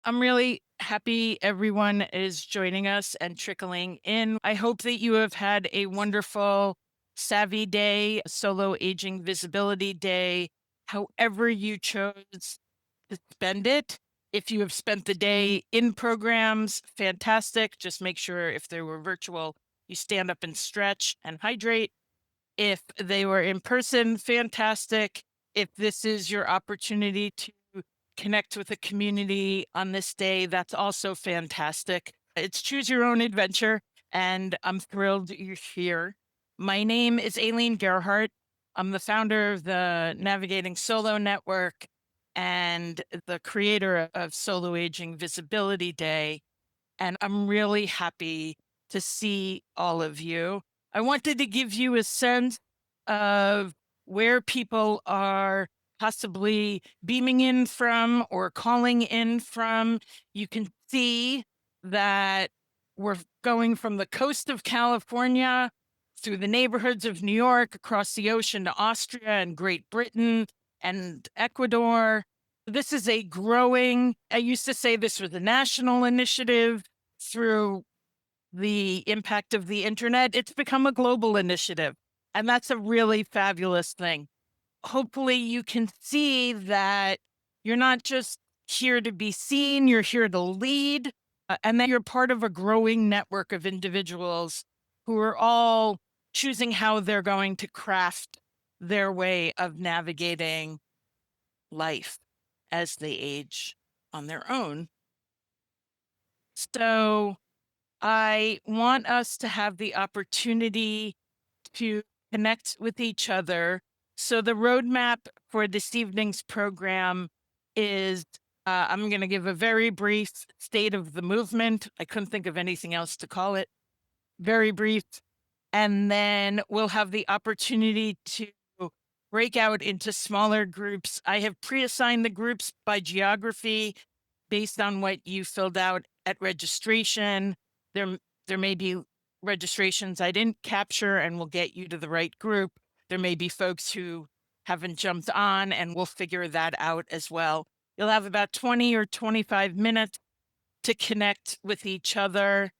I'm really happy everyone is joining us and trickling in. I hope that you have had a wonderful Savvy Day, Solo Aging Visibility Day, however you chose to spend it. If you have spent the day in programs, fantastic. Just make sure if they were virtual, you stand up and stretch and hydrate. If they were in person, fantastic. If this is your opportunity to connect with a community on this day, that's also fantastic. It's choose your own adventure, and I'm thrilled you're here. My name is Ailene Gerhardt. I'm the founder of the Navigating Solo Network and the creator of Solo Aging Visibility Day. And I'm really happy to see all of you. I wanted to give you a sense of where people are possibly beaming in from or calling in from. You can see that we're going from the coast of California through the neighborhoods of New York, across the ocean to Austria and Great Britain and Ecuador. This is a growing, I used to say this was a national initiative. Through the impact of the internet, it's become a global initiative. And that's a really fabulous thing. Hopefully, you can see that you're not just here to be seen, you're here to lead, and that you're part of a growing network of individuals who are all choosing how they're going to craft their way of navigating life as they age on their own. So, I want us to have the opportunity to connect with each other. So, the roadmap for this evening's program is I'm going to give a very brief state of the movement. I couldn't think of anything else to call it. Very brief. And then we'll have the opportunity to break out into smaller groups. I have pre assigned the groups by geography based on what you filled out at registration. There, there may be registrations I didn't capture and will get you to the right group. There may be folks who haven't jumped on, and we'll figure that out as well. You'll have about 20 or 25 minutes to connect with each other.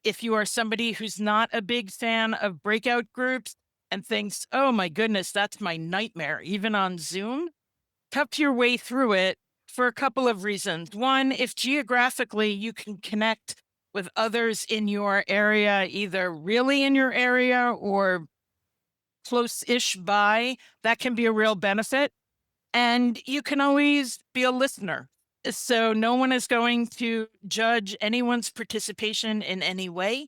If you are somebody who's not a big fan of breakout groups and thinks, oh my goodness, that's my nightmare, even on Zoom, tough your way through it for a couple of reasons. One, if geographically you can connect with others in your area, either really in your area or close-ish by, that can be a real benefit. And you can always be a listener. So no one is going to judge anyone's participation in any way.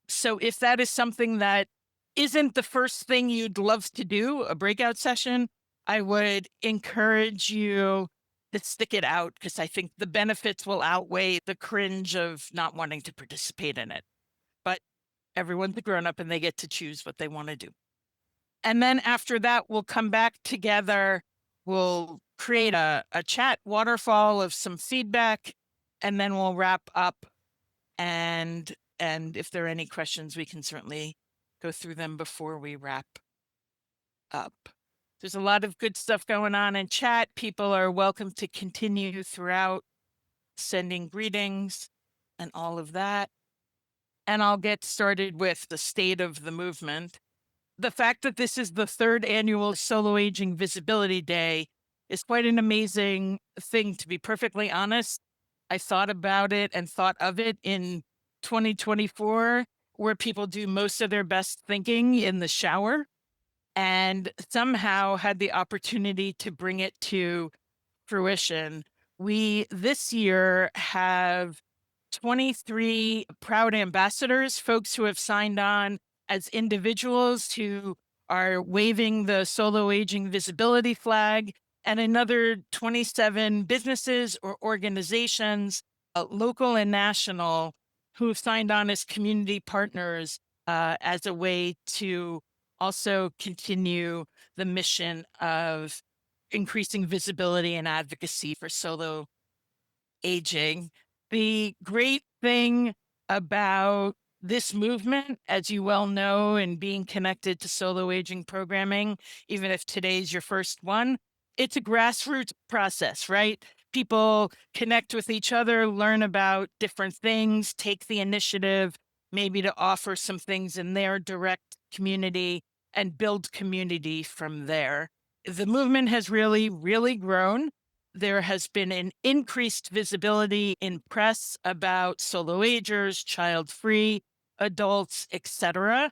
So if that is something that isn't the first thing you'd love to do, a breakout session, I would encourage you to stick it out because I think the benefits will outweigh the cringe of not wanting to participate in it. But everyone's a grown up and they get to choose what they want to do. And then after that, we'll come back together. We'll create a chat waterfall of some feedback, and then we'll wrap up. And if there are any questions, we can certainly go through them before we wrap up. There's a lot of good stuff going on in chat. People are welcome to continue throughout, sending greetings and all of that. And I'll get started with the state of the movement. The fact that this is the third annual Solo Aging Visibility Day is quite an amazing thing, to be perfectly honest. I thought about it and thought of it in 2024, where people do most of their best thinking in the shower, and somehow had the opportunity to bring it to fruition. We this year have 23 proud ambassadors, folks who have signed on as individuals who are waving the Solo Aging Visibility flag, and another 27 businesses or organizations, local and national, who have signed on as community partners as a way to also continue the mission of increasing visibility and advocacy for solo aging. The great thing about this movement, as you well know, and being connected to solo aging programming, even if today's your first one, it's a grassroots process, right? people connect with each other, learn about different things, take the initiative, maybe to offer some things in their direct community and build community from there. The movement has really, really grown. There has been an increased visibility in press about solo agers, child-free adults, etc.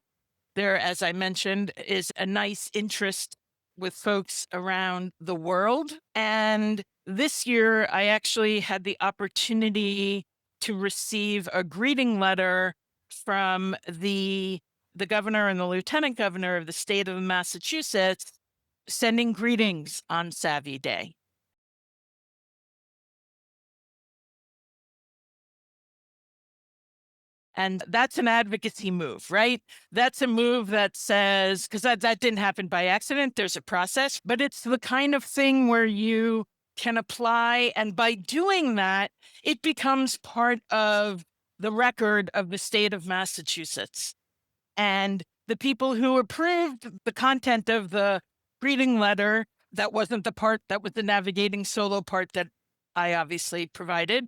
There, as I mentioned, is a nice interest with folks around the world. And this year, I actually had the opportunity to receive a greeting letter from the governor and the lieutenant governor of the state of Massachusetts sending greetings on Savvy Day. And that's an advocacy move, right? That's a move that says, because that didn't happen by accident, there's a process, but it's the kind of thing where you can apply. And by doing that, it becomes part of the record of the state of Massachusetts. And the people who approved the content of the greeting letter, that wasn't the part that was the navigating solo part that I obviously provided,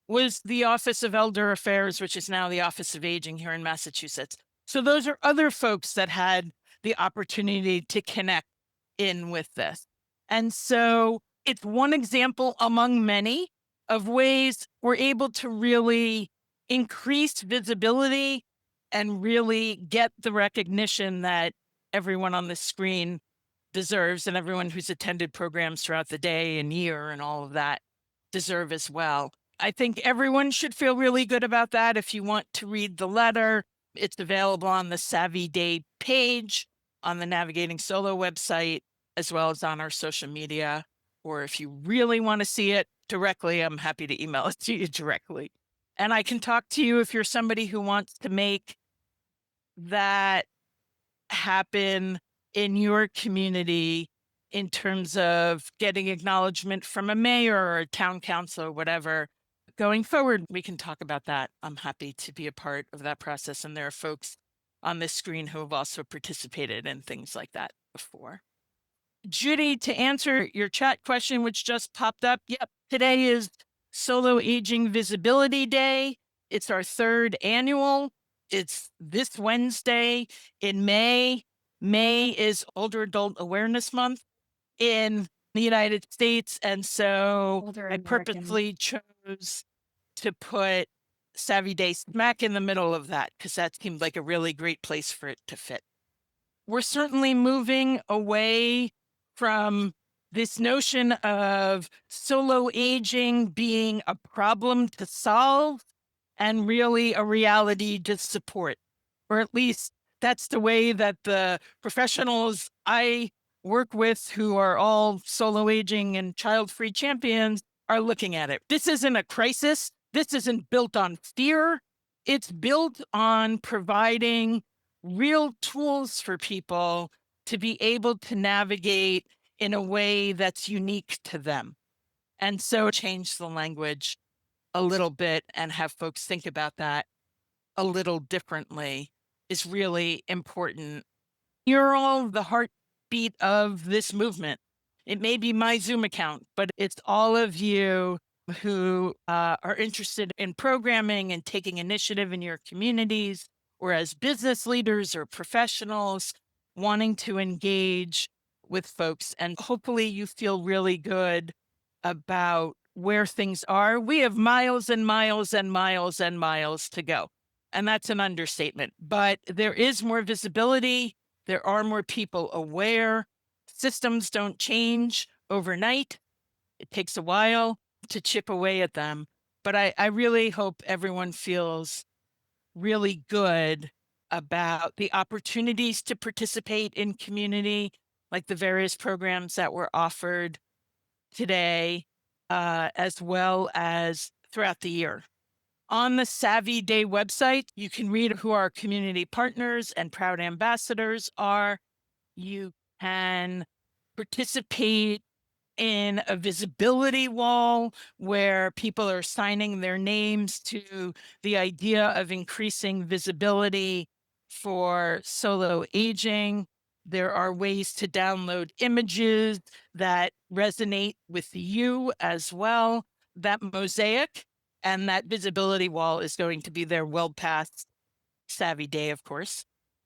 was the Office of Elder Affairs, which is now the Office of Aging here in Massachusetts. So those are other folks that had the opportunity to connect in with this. And so it's one example among many of ways we're able to really increase visibility and really get the recognition that everyone on the screen deserves, and everyone who's attended programs throughout the day and year and all of that deserve as well. I think everyone should feel really good about that. If you want to read the letter, it's available on the Savvy Day page on the Navigating Solo website, as well as on our social media. Or if you really want to see it directly, I'm happy to email it to you directly. And I can talk to you if you're somebody who wants to make that happen in your community in terms of getting acknowledgement from a mayor or a town council or whatever. Going forward, we can talk about that. I'm happy to be a part of that process. And there are folks on this screen who have also participated in things like that before. Judy, to answer your chat question, which just popped up, yep, today is Solo Aging Visibility Day. It's our 3rd annual. It's this Wednesday in May. May is Older Adult Awareness Month in the United States. And so I purposely chose to put Savvy Day smack in the middle of that because that seemed like a really great place for it to fit. We're certainly moving away from this notion of solo aging being a problem to solve and really a reality to support, or at least that's the way that the professionals I work with who are all solo aging and child-free champions are looking at it. This isn't a crisis. This isn't built on fear. It's built on providing real tools for people to be able to navigate in a way that's unique to them. And so change the language a little bit and have folks think about that a little differently is really important. You're all the heartbeat of this movement. It may be my Zoom account, but it's all of you who are interested in programming and taking initiative in your communities, or as business leaders or professionals wanting to engage with folks. And hopefully you feel really good about where things are. We have miles and miles and miles and miles to go. And that's an understatement, but there is more visibility. There are more people aware. Systems don't change overnight. It takes a while to chip away at them. But I really hope everyone feels really good about the opportunities to participate in community, like the various programs that were offered today, as well as throughout the year. On the Savvy Day website, you can read who our community partners and proud ambassadors are. You can participate in a visibility wall where people are signing their names to the idea of increasing visibility for solo aging. There are ways to download images that resonate with you as well. That mosaic and that visibility wall is going to be there well past Savvy Day, of course,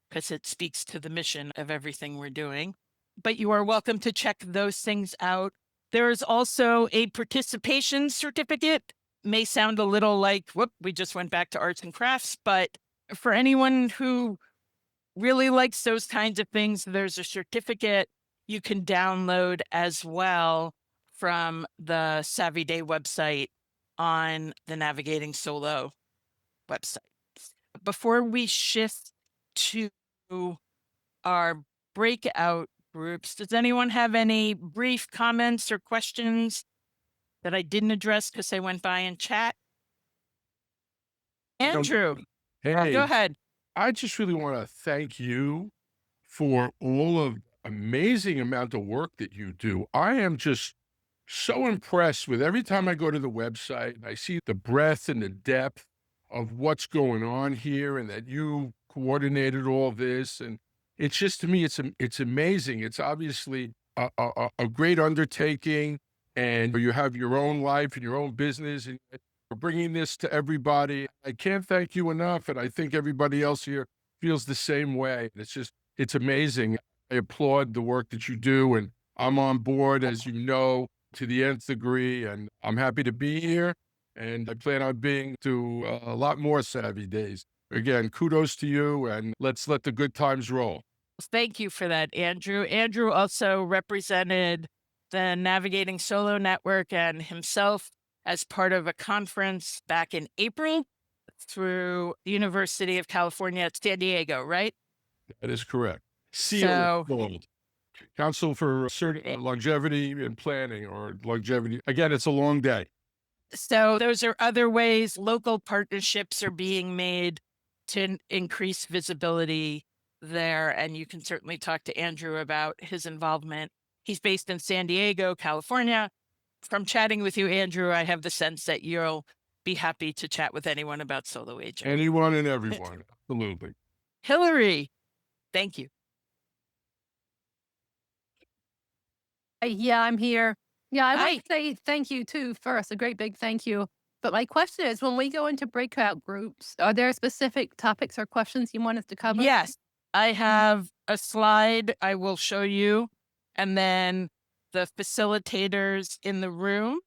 because it speaks to the mission of everything we're doing. But you are welcome to check those things out. There is also a participation certificate. May sound a little like, whoop, we just went back to arts and crafts. But for anyone who really likes those kinds of things, there's a certificate you can download as well from the Savvy Day website on the Navigating Solo website. Before we shift to our breakout groups, does anyone have any brief comments or questions that I didn't address because they went by in chat? Andrew, Hey, go ahead. I just really want to thank you for all of the amazing amount of work that you do. I am just so impressed with every time I go to the website and I see the breadth and the depth of what's going on here and that you coordinated all this. And it's just to me, it's amazing. It's obviously a great undertaking, and you have your own life and your own business, and you're bringing this to everybody. I can't thank you enough. And I think everybody else here feels the same way. It's amazing. I applaud the work that you do, and I'm on board, as you know, to the nth degree, and I'm happy to be here. And I plan on being to a lot more Savvy Days. Again, kudos to you, and let's let the good times roll. Thank you for that, Andrew. Andrew also represented the Navigating Solo Network and himself as part of a conference back in April through the University of California at San Diego, right? That is correct. So, Gold. Council for Longevity and Planning, or longevity. Again, it's a long day. So those are other ways local partnerships are being made to increase visibility there. And you can certainly talk to Andrew about his involvement. He's based in San Diego, California. From chatting with you, Andrew, I have the sense that you'll be happy to chat with anyone about solo aging. Anyone and everyone. Absolutely. Hillary, thank you. Yeah, I'm here. Yeah, I Hi. want to say thank you too first, a great big thank you. But my question is, when we go into breakout groups, are there specific topics or questions you want us to cover? Yes, I have a slide I will show you, and then the facilitators in the room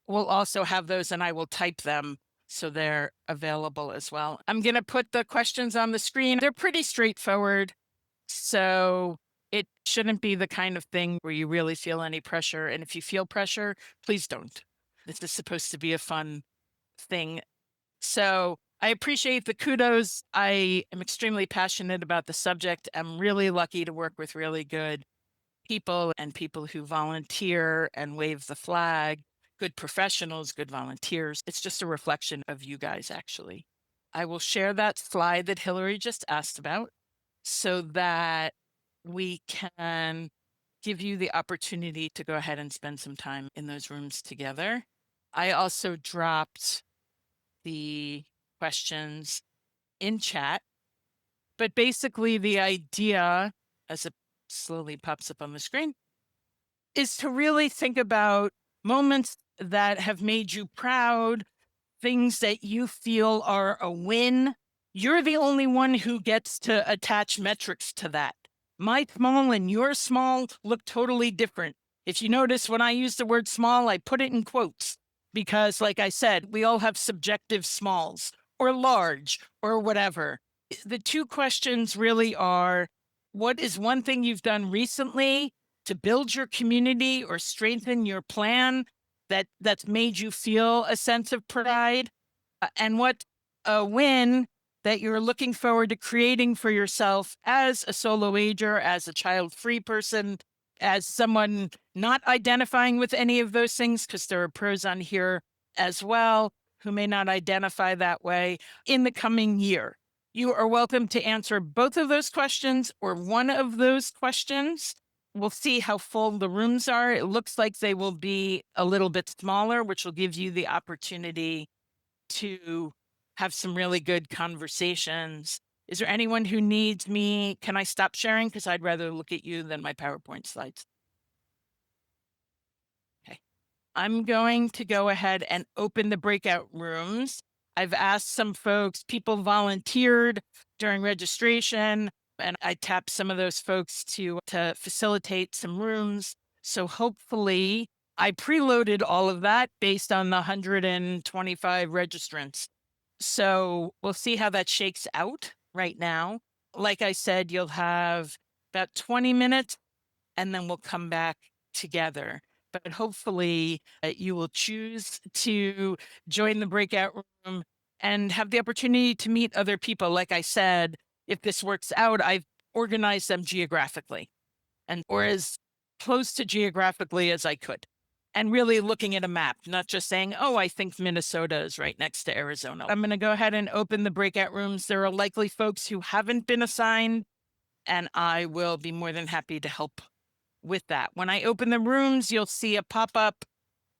will also have those, and I will type them so they're available as well. I'm going to put the questions on the screen. They're pretty straightforward, so it shouldn't be the kind of thing where you really feel any pressure. And if you feel pressure, please don't. This is supposed to be a fun thing. So I appreciate the kudos. I am extremely passionate about the subject. I'm really lucky to work with really good people and people who volunteer and wave the flag, good professionals, good volunteers. It's just a reflection of you guys, actually. I will share that slide that Hillary just asked about so that we can give you the opportunity to go ahead and spend some time in those rooms together. I also dropped the questions in chat, but basically the idea, as it slowly pops up on the screen, is to really think about moments that have made you proud, things that you feel are a win. You're the only one who gets to attach metrics to that. My small and your small look totally different. If you notice, when I use the word small, I put it in quotes because, like I said, we all have subjective smalls or large or whatever. The two questions really are, what is one thing you've done recently to build your community or strengthen your plan that's made you feel a sense of pride? And what a win that you're looking forward to creating for yourself as a solo ager, as a child-free person, as someone not identifying with any of those things, because there are pros on here as well who may not identify that way in the coming year. You are welcome to answer both of those questions or one of those questions. We'll see how full the rooms are. It looks like they will be a little bit smaller, which will give you the opportunity to have some really good conversations Is there anyone who needs me? Can I stop sharing? Because I'd rather look at you than my PowerPoint slides. Okay. I'm going to go ahead and open the breakout rooms. I've asked some folks, people volunteered during registration, and I tapped some of those folks to facilitate some rooms. So hopefully I preloaded all of that based on the 125 registrants. So we'll see how that shakes out right now. Like I said, you'll have about 20 minutes and then we'll come back together. But hopefully, you will choose to join the breakout room and have the opportunity to meet other people. Like I said, if this works out, I've organized them geographically and or as close to geographically as I could. And really looking at a map, not just saying, oh, I think Minnesota is right next to Arizona. I'm going to go ahead and open the breakout rooms. There are likely folks who haven't been assigned, and I will be more than happy to help with that. When I open the rooms, you'll see a pop-up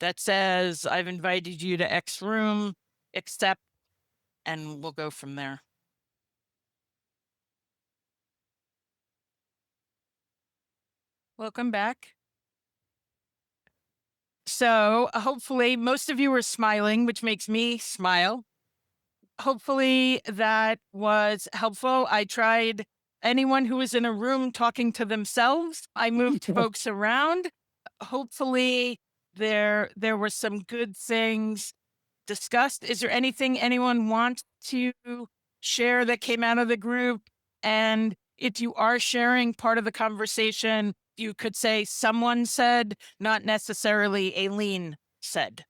that says, I've invited you to X room, accept, and we'll go from there. Welcome back. So hopefully most of you are smiling, which makes me smile. Hopefully that was helpful. I tried anyone who was in a room talking to themselves. I moved folks around. Hopefully there were some good things discussed. Is there anything anyone wants to share that came out of the group? And if you are sharing part of the conversation, you could say someone said, not necessarily Ailene said.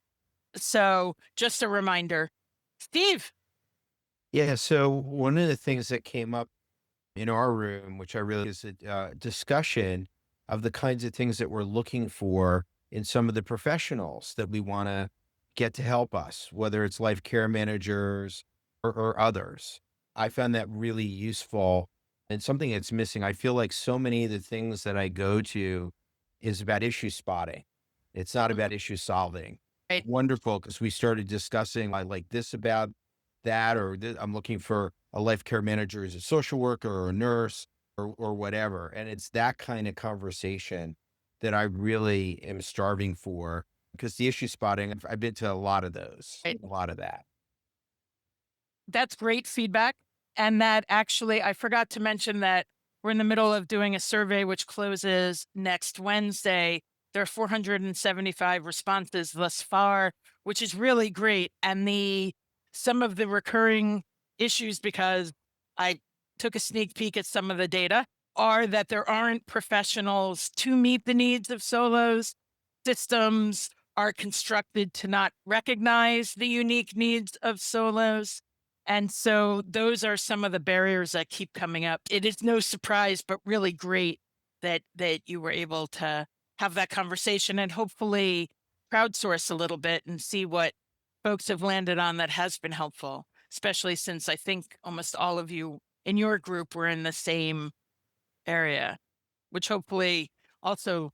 So just a reminder. Steve. Yeah, so one of the things that came up in our room, which I really is a discussion of the kinds of things that we're looking for in some of the professionals that we want to get to help us, whether it's life care managers or others. I found that really useful and something that's missing. I feel like so many of the things that I go to is about issue spotting. It's not about issue solving. Right. Wonderful, because we started discussing I like this about that, or I'm looking for a life care manager as a social worker or a nurse or whatever. And it's that kind of conversation that I really am starving for, because the issue spotting, I've been to a lot of those, Right. a lot of that. That's great feedback. And that actually, I forgot to mention that we're in the middle of doing a survey which closes next Wednesday. There are 475 responses thus far, which is really great. And some of the recurring issues, because I took a sneak peek at some of the data, are that there aren't professionals to meet the needs of solos. Systems are constructed to not recognize the unique needs of solos. And so those are some of the barriers that keep coming up. It is no surprise, but really great that you were able to have that conversation and hopefully crowdsource a little bit and see what folks have landed on that has been helpful, especially since I think almost all of you in your group were in the same area, which hopefully also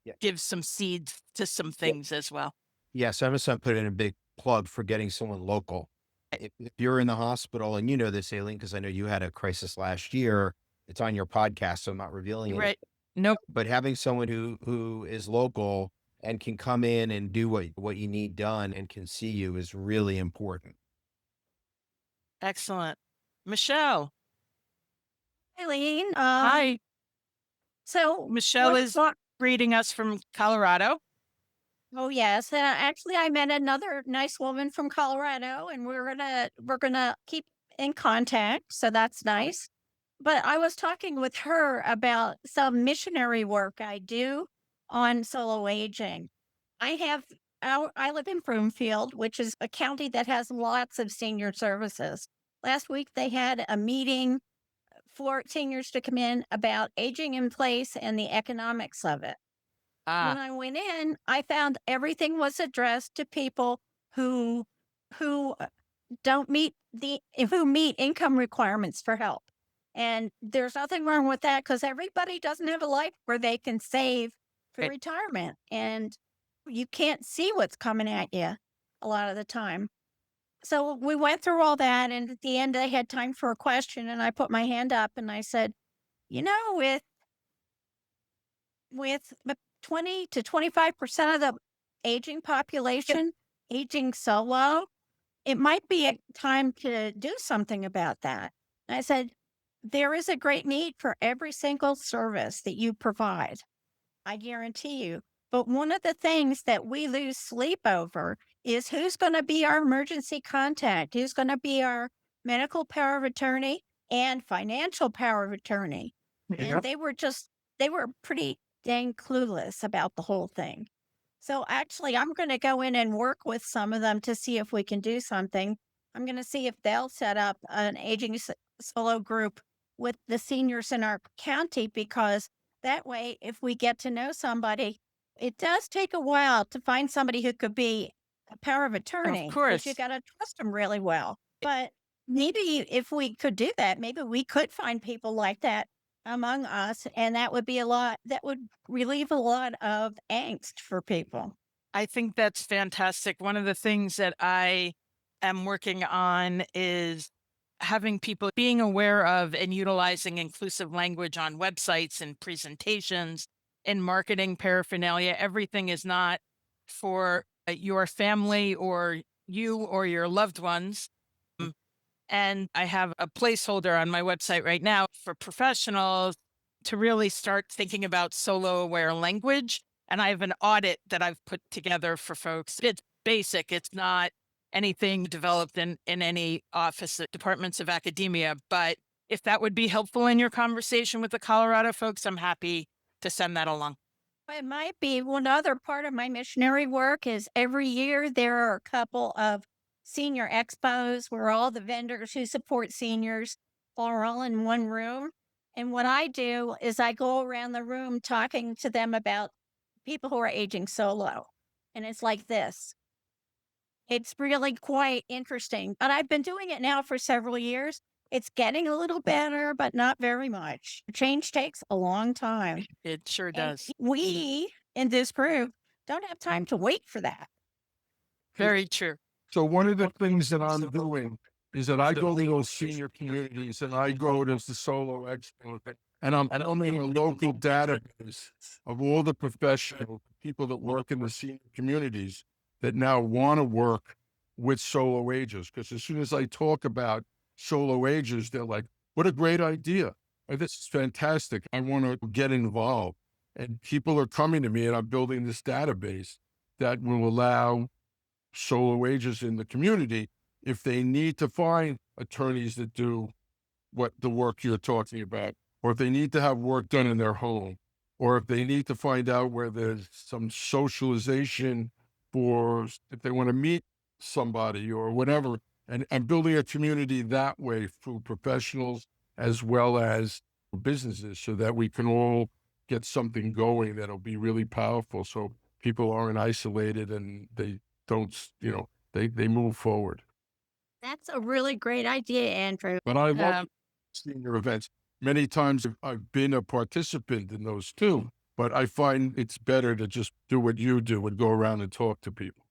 Yeah. gives some seeds to some Yeah. things as well. Yes, I'm just put in a big plug for getting someone local. If you're in the hospital, and you know this, Aileen, because I know you had a crisis last year, it's on your podcast, so I'm not revealing it. Right. Nope. But having someone who is local and can come in and do what you need done and can see you is really important. Excellent. Michelle. Eileen, Hi. so Michelle let's is talk. greeting us from Colorado. Oh yes, actually, I met another nice woman from Colorado, and we're gonna keep in contact. So that's nice. But I was talking with her about some missionary work I do on solo aging. I have I live in Broomfield, which is a county that has lots of senior services. Last week they had a meeting for seniors to come in about aging in place and the economics of it. When Ah, I went in, I found everything was addressed to people who who don't meet the who meet income requirements for help. And there's nothing wrong with that because everybody doesn't have a life where they can save for right. retirement. And you can't see what's coming at you a lot of the time. So we went through all that, and at the end, they had time for a question, and I put my hand up and I said, "You know, with the 20 to 25% of the aging population aging solo, it might be a time to do something about that." And I said, "There is a great need for every single service that you provide. I guarantee you. But one of the things that we lose sleep over is who's going to be our emergency contact, who's going to be our medical power of attorney and financial power of attorney." And Yeah. they were pretty dang clueless about the whole thing. So actually, I'm going to go in and work with some of them to see if we can do something. I'm going to see if they'll set up an solo group with the seniors in our county, because that way, if we get to know somebody, it does take a while to find somebody who could be a power of Of attorney because you course. got to trust them really well. But maybe if we could do that, maybe we could find people like that among us, and that would be that would relieve a lot of angst for people. I think that's fantastic. One of the things that I am working on is having people being aware of and utilizing inclusive language on websites and presentations and marketing paraphernalia. Everything is not for your family or you or your loved ones. And I have a placeholder on my website right now for professionals to really start thinking about solo aware language. And I have an audit that I've put together for folks. It's basic, it's not anything developed in any office departments of academia. But if that would be helpful in your conversation with the Colorado folks, I'm happy to send that along. It might be. One other part of my missionary work is every year there are a couple of senior expos where all the vendors who support seniors are all in one room. And what I do is I go around the room talking to them about people who are aging solo. And it's like this. It's really quite interesting. And I've been doing it now for several years. It's getting a little better, but not very much. Change takes a long time. It sure And does. we in this group don't have time to wait for that. Very true. So one of the things that I'm doing is that I go to those senior communities and I go to the solo expo and I'm building a local database of all the professional people that work in the senior communities that now want to work with solo agers. Because as soon as I talk about solo agers, they're like, what a great idea. This is fantastic. I want to get involved. And people are coming to me and I'm building this database that will allow solo agents in the community, if they need to find attorneys that do what the work you're talking about, or if they need to have work done in their home, or if they need to find out where there's some socialization for if they want to meet somebody or whatever. And building a community that way through professionals as well as businesses so that we can all get something going that'll be really powerful so people aren't isolated and they don't, they move forward. That's a really great idea, Andrew. But I love Um, senior events. Many times I've been a participant in those too, but I find it's better to just do what you do and go around and talk to people.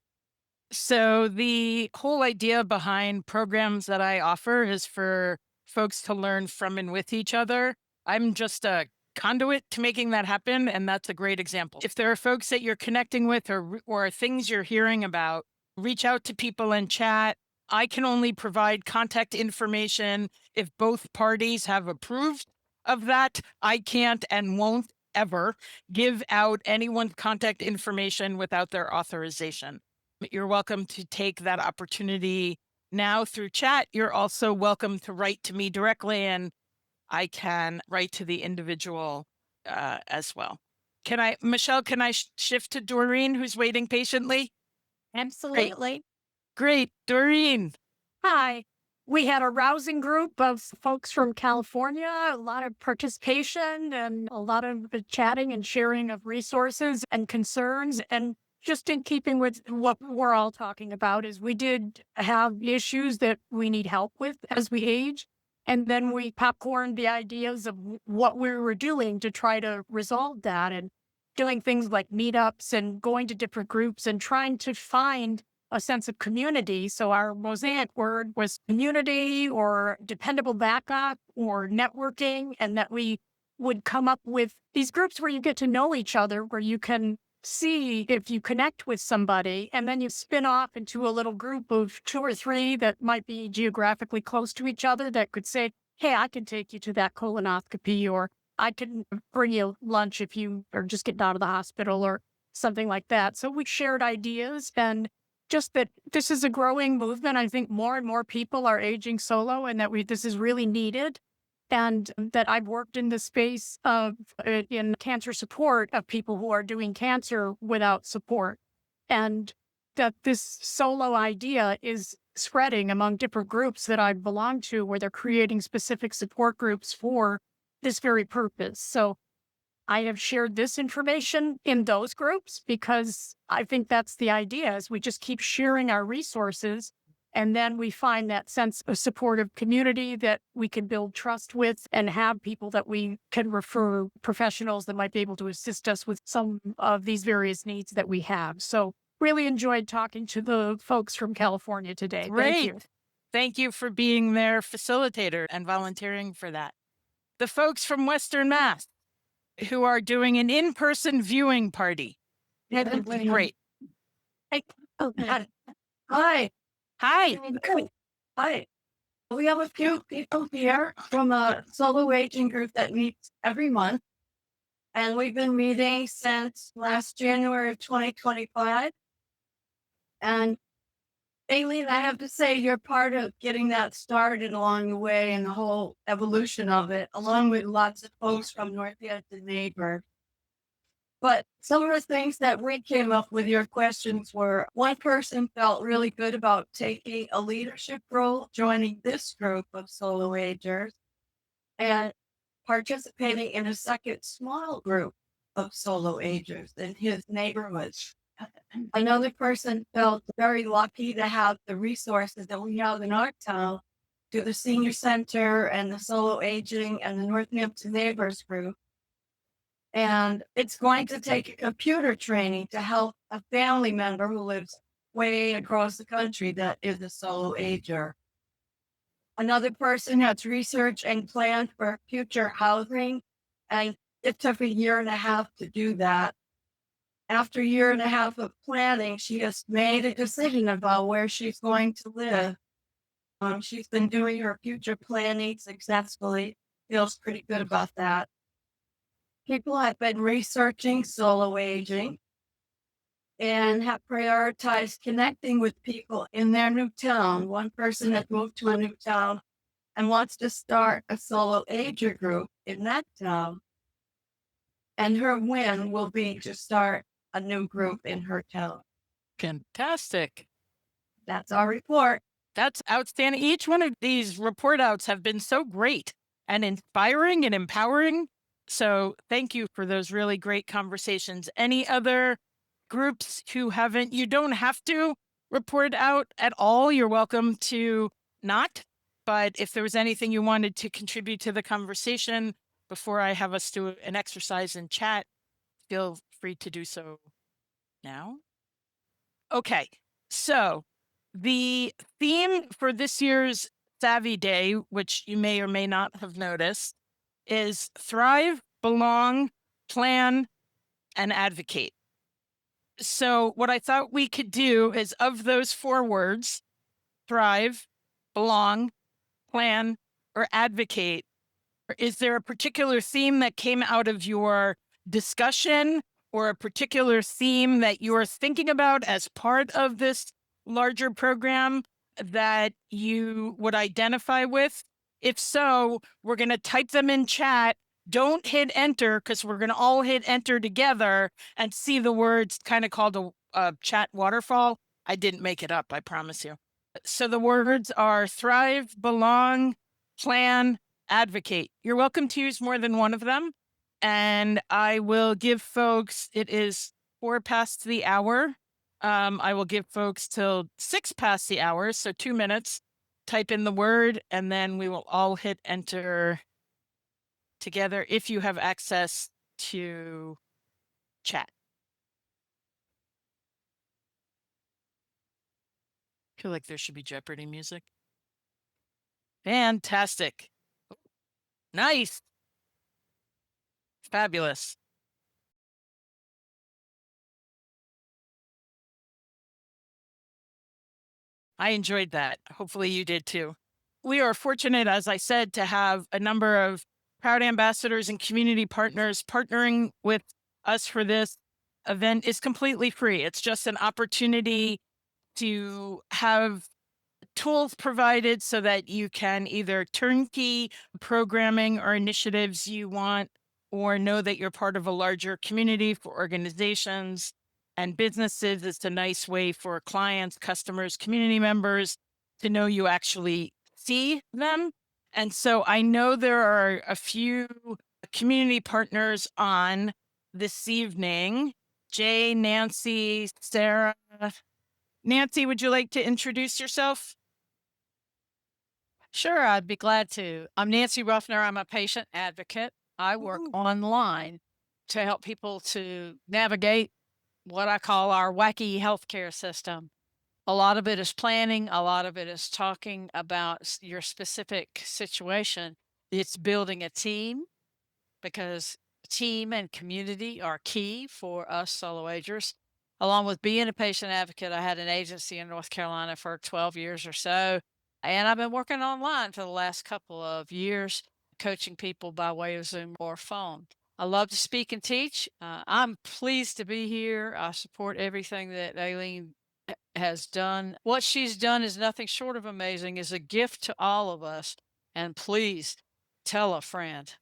So the whole idea behind programs that I offer is for folks to learn from and with each other. I'm just a conduit to making that happen, and that's a great example. If there are folks that you're connecting with or things you're hearing about, reach out to people and chat. I can only provide contact information if both parties have approved of that. I can't and won't ever give out anyone's contact information without their authorization. You're welcome to take that opportunity now through chat. You're also welcome to write to me directly, and I can write to the individual as well. Michelle, can I shift to Doreen, who's waiting patiently? Great. Absolutely. Great. Doreen. Hi. We had a rousing group of folks from California, a lot of participation and a lot of chatting and sharing of resources and concerns. And just in keeping with what we're all talking about is we did have issues that we need help with as we age. And then we popcorned the ideas of what we were doing to try to resolve that and doing things like meetups and going to different groups and trying to find a sense of community. So our mosaic word was community or dependable backup or networking, and that we would come up with these groups where you get to know each other, where you can see if you connect with somebody, and then you spin off into a little group of 2 or 3 that might be geographically close to each other that could say, hey, I can take you to that colonoscopy, or I can bring you lunch if you are just getting out of the hospital, or something like that. So we shared ideas, and just that this is a growing movement. I think more and more people are aging solo, and that this is really needed. And that I've worked in the space of in cancer support of people who are doing cancer without support. And that this solo idea is spreading among different groups that I belong to, where they're creating specific support groups for this very purpose. So I have shared this information in those groups because I think that's the idea, is we just keep sharing our resources, and then we find that sense of supportive community that we can build trust with, and have people that we can refer, professionals that might be able to assist us with some of these various needs that we have. So really enjoyed talking to the folks from California today. Thank Great. you. Thank you for being their facilitator and volunteering for that. The folks from Western Mass who are doing an in-person viewing party. Great. Hey, oh, got it. Hi. Hi. Hi. We have a few people here from a solo aging group that meets every month. And we've been meeting since last January of 2025. And Ailene, I have to say, you're part of getting that started along the way and the whole evolution of it, along with lots of folks from Northampton neighbor. But some of the things that we came up with your questions were, one person felt really good about taking a leadership role, joining this group of solo agers, and participating in a second small group of solo agers in his neighborhood. Another person felt very lucky to have the resources that we have in our town to the senior center and the solo aging and the Northampton neighbors group. And it's going to take a computer training to help a family member who lives way across the country that is a solo ager. Another person has researched and planned for future housing, and it took 1.5 years to do that. After 1.5 years of planning, she has made a decision about where she's going to live. She's been doing her future planning successfully, feels pretty good about that. People have been researching solo aging and have prioritized connecting with people in their new town. One person has moved to a new town and wants to start a solo ager group in that town. And her win will be to start a new group in her town. Fantastic. That's our report. That's outstanding. Each one of these report outs have been so great and inspiring and empowering. So thank you for those really great conversations. Any other groups who haven't, you don't have to report out at all. You're welcome to not. But if there was anything you wanted to contribute to the conversation before I have us do an exercise in chat, feel free to do so now. Okay, so the theme for this year's Savvy Day, which you may or may not have noticed, is thrive, belong, plan, and advocate. So what I thought we could do is, of those 4 words, thrive, belong, plan, or advocate, is there a particular theme that came out of your discussion, or a particular theme that you're thinking about as part of this larger program that you would identify with? If so, we're going to type them in chat. Don't hit enter, because we're going to all hit enter together and see the words, kind of called a chat waterfall. I didn't make it up, I promise you. So the words are thrive, belong, plan, advocate. You're welcome to use more than one of them. And I will give folks, it is 4 past the hour. I will give folks till 6 past the hour, so 2 minutes. Type in the word, and then we will all hit enter together if you have access to chat. feel like there should be Jeopardy music. Fantastic. Nice. Fabulous. I enjoyed that. Hopefully you did too. We are fortunate, as I said, to have a number of proud ambassadors and community partners partnering with us for this event. Is completely free. It's just an opportunity to have tools provided so that you can either turnkey programming or initiatives you want, or know that you're part of a larger community for organizations and businesses. It's a nice way for clients, customers, community members to know you actually see them. And so I know there are a few community partners on this evening. Jay, Nancy, Sarah. Nancy, would you like to introduce yourself? Sure, I'd be glad to. I'm Nancy Ruffner. I'm a patient advocate. I work online to help people to navigate what I call our wacky healthcare system. A lot of it is planning, a lot of it is talking about your specific situation. It's building a team because team and community are key for us solo agers. Along with being a patient advocate, I had an agency in North Carolina for 12 years or so. And I've been working online for the last couple of years, coaching people by way of Zoom or phone. I love to speak and teach. I'm pleased to be here. I support everything that Ailene has done. What she's done is nothing short of amazing, is a gift to all of us. And please tell a friend.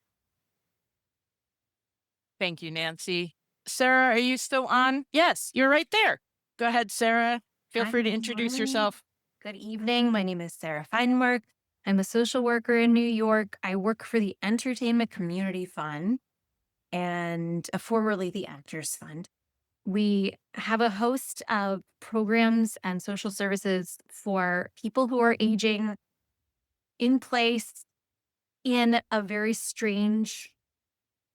Thank you, Nancy. Sarah, are you still on? Yes, you're right there. Go ahead, Sarah. Feel Hi, free to good introduce morning. yourself. Good evening. My name is Sarah Feinmark. I'm a social worker in New York. I work for the Entertainment Community Fund and formerly the Actors Fund. We have a host of programs and social services for people who are aging in place in a very strange,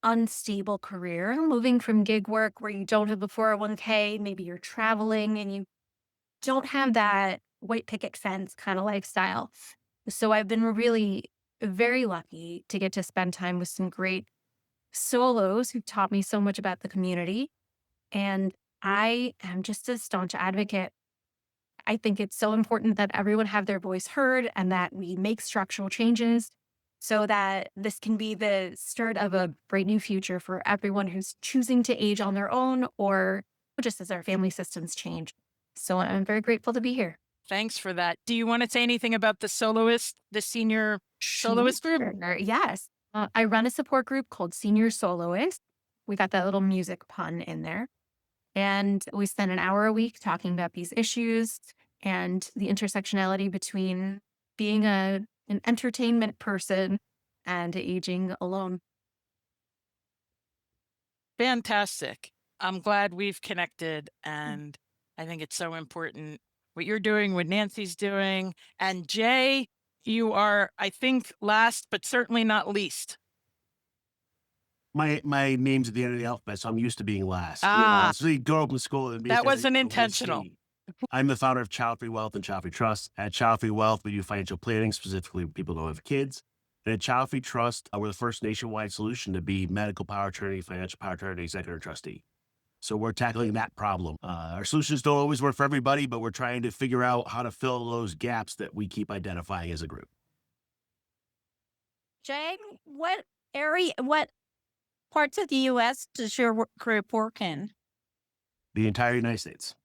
unstable career, moving from gig work where you don't have a 401k, maybe you're traveling and you don't have that white picket fence kind of lifestyle. So I've been really very lucky to get to spend time with some great solos who taught me so much about the community. And I am just a staunch advocate. I think it's so important that everyone have their voice heard and that we make structural changes so that this can be the start of a bright new future for everyone who's choosing to age on their own or just as our family systems change. So I'm very grateful to be here. Thanks for that. Do you want to say anything about the soloist, the senior soloist group? Sure, yes. I run a support group called Senior Soloist. We got that little music pun in there. And we spend an hour a week talking about these issues and the intersectionality between being an entertainment person and aging alone. Fantastic. I'm glad we've connected, and I think it's so important what you're doing, what Nancy's doing. And Jay, you are, I think, last, but certainly not least. My name's at the end of the alphabet, so I'm used to being last. Ah, So you grow up in school and that wasn't basically, intentional. I'm the founder of Child Free Wealth and Child Free Trust. At Child Free Wealth, we do financial planning, specifically when people don't have kids. And at Child Free Trust, we're the first nationwide solution to be medical power attorney, financial power attorney, executor trustee. So we're tackling that problem. Our solutions don't always work for everybody, but we're trying to figure out how to fill those gaps that we keep identifying as a group. Jay, what parts of the U.S. does your group work in? The entire United States.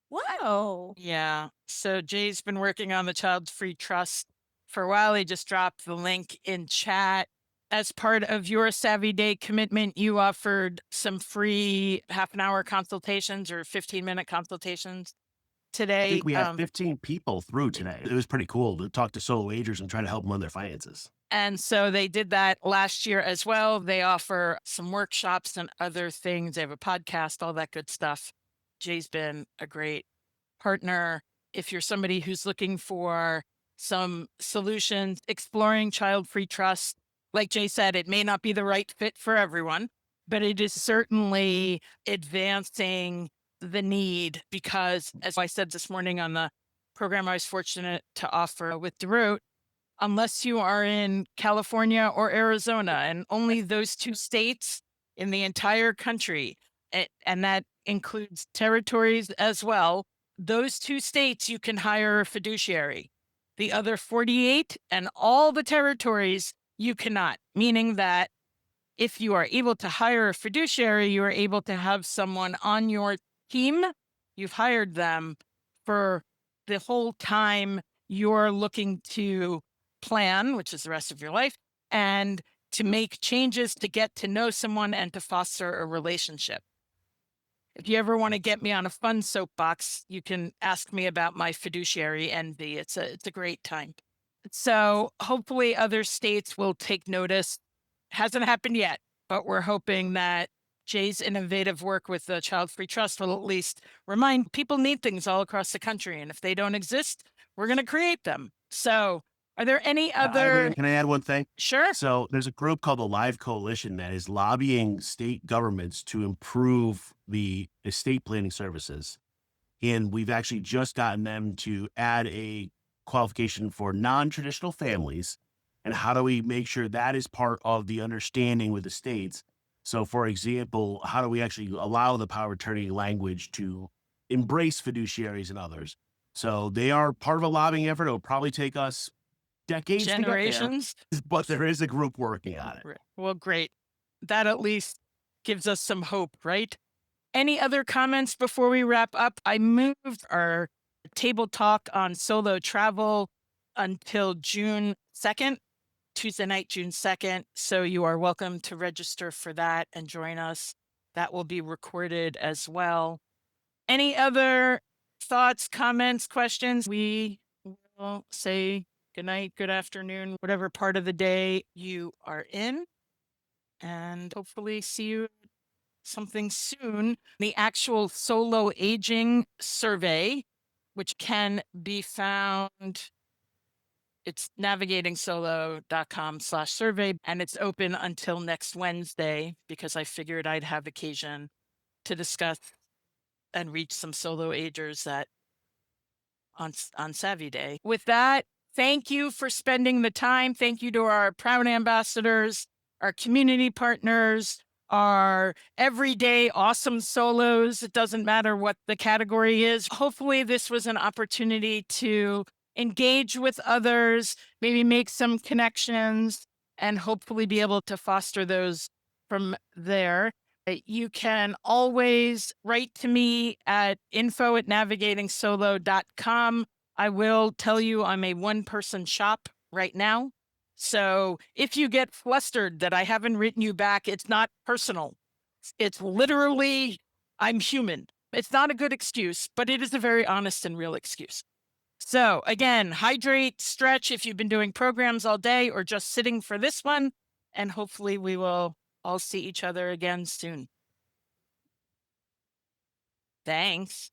Whoa. Yeah. So Jay's been working on the Child Free Trust for a while. He just dropped the link in chat. As part of your Savvy Day commitment, you offered some free half-an-hour consultations or 15-minute consultations today. I think we had 15 people through today. It was pretty cool to talk to solo agers and try to help them on their finances. And so they did that last year as well. They offer some workshops and other things. They have a podcast, all that good stuff. Jay's been a great partner. If you're somebody who's looking for some solutions, exploring child-free trust, like Jay said, it may not be the right fit for everyone, but it is certainly advancing the need because, as I said this morning on the program I was fortunate to offer with DeRoot, unless you are in California or Arizona, and only those two states in the entire country, and that includes territories as well. Those two states, you can hire a fiduciary. The other 48 and all the territories, you cannot, meaning that if you are able to hire a fiduciary, you are able to have someone on your team. You've hired them for the whole time you're looking to plan, which is the rest of your life, and to make changes to get to know someone and to foster a relationship. If you ever want to get me on a fun soapbox, you can ask me about my fiduciary envy. It's a great time. So hopefully other states will take notice. Hasn't happened yet, but we're hoping that Jay's innovative work with the Child Free Trust will at least remind people need things all across the country. And if they don't exist, we're going to create them. So are there any other? Can I add one thing? Sure. So there's a group called the Live Coalition that is lobbying state governments to improve the estate planning services. And we've actually just gotten them to add a qualification for non-traditional families. And how do we make sure that is part of the understanding with the states? So for example, how do we actually allow the power of attorney language to embrace fiduciaries and others? So they are part of a lobbying effort. It'll probably take us decades, Generations. but there is a group working on it. Well, great. That at least gives us some hope, right? Any other comments before we wrap up? I moved our table talk on solo travel until June 2nd, Tuesday night, June 2nd. So you are welcome to register for that and join us. That will be recorded as well. Any other thoughts, comments, questions? We will say good night, good afternoon, whatever part of the day you are in. And hopefully see you something soon. The actual solo aging survey, which can be found, it's navigatingsolo.com/survey, and it's open until next Wednesday because I figured I'd have occasion to discuss and reach some solo agers that on Savvy Day. With that, thank you for spending the time. Thank you to our proud ambassadors, our community partners, our everyday awesome solos. It doesn't matter what the category is. Hopefully this was an opportunity to engage with others, maybe make some connections, and hopefully be able to foster those from there. You can always write to me at info@navigatingsolo.com. I will tell you I'm a one-person shop right now. So if you get flustered that I haven't written you back, it's not personal. It's literally, I'm human. It's not a good excuse, but it is a very honest and real excuse. So again, hydrate, stretch if you've been doing programs all day or just sitting for this one. And hopefully we will all see each other again soon. Thanks.